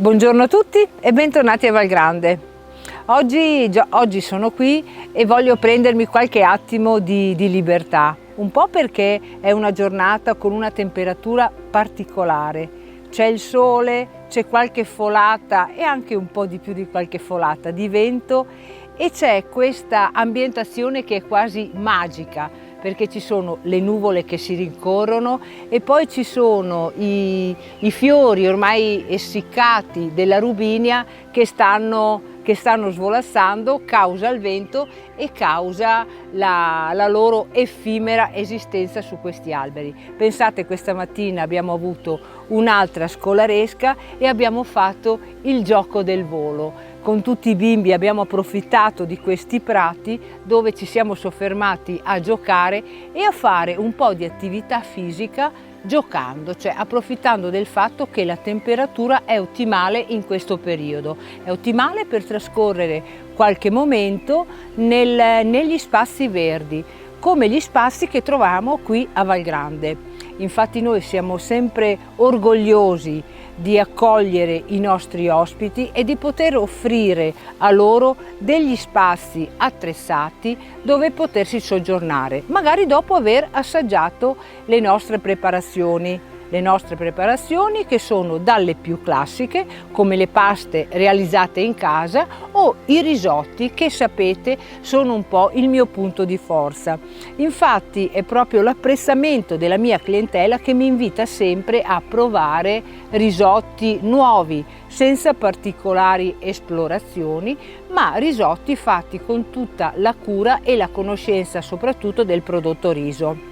Buongiorno a tutti e bentornati a Valgrande. Oggi sono qui e voglio prendermi qualche attimo di libertà, un po' perché è una giornata con una temperatura particolare. C'è il sole, c'è qualche folata e anche un po' di più di qualche folata di vento e c'è questa ambientazione che è quasi magica, perché ci sono le nuvole che si rincorrono e poi ci sono i fiori ormai essiccati della rubinia che stanno svolazzando causa il vento e causa la loro effimera esistenza su questi alberi. Pensate, questa mattina abbiamo avuto un'altra scolaresca e abbiamo fatto il gioco del volo. Con tutti i bimbi abbiamo approfittato di questi prati dove ci siamo soffermati a giocare e a fare un po' di attività fisica giocando, cioè approfittando del fatto che la temperatura è ottimale in questo periodo. È ottimale per trascorrere qualche momento negli spazi verdi, come gli spazi che troviamo qui a Valgrande. Infatti noi siamo sempre orgogliosi di accogliere i nostri ospiti e di poter offrire a loro degli spazi attrezzati dove potersi soggiornare, magari dopo aver assaggiato le nostre preparazioni che sono dalle più classiche, come le paste realizzate in casa o i risotti, che sapete sono un po' il mio punto di forza. Infatti è proprio l'apprezzamento della mia clientela che mi invita sempre a provare risotti nuovi, senza particolari esplorazioni, ma risotti fatti con tutta la cura e la conoscenza soprattutto del prodotto riso.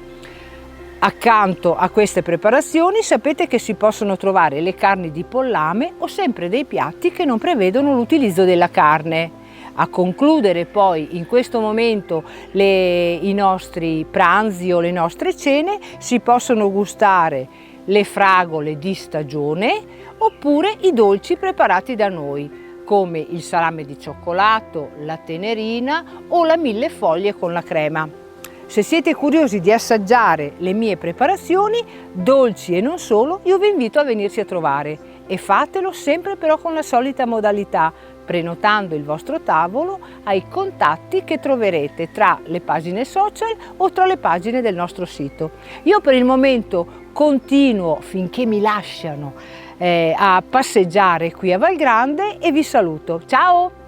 Accanto a queste preparazioni sapete che si possono trovare le carni di pollame o sempre dei piatti che non prevedono l'utilizzo della carne. A concludere poi in questo momento i nostri pranzi o le nostre cene si possono gustare le fragole di stagione oppure i dolci preparati da noi, come il salame di cioccolato, la tenerina o la millefoglie con la crema. Se siete curiosi di assaggiare le mie preparazioni, dolci e non solo, io vi invito a venirci a trovare e fatelo sempre però con la solita modalità, prenotando il vostro tavolo ai contatti che troverete tra le pagine social o tra le pagine del nostro sito. Io per il momento continuo finché mi lasciano a passeggiare qui a Valgrande e vi saluto. Ciao!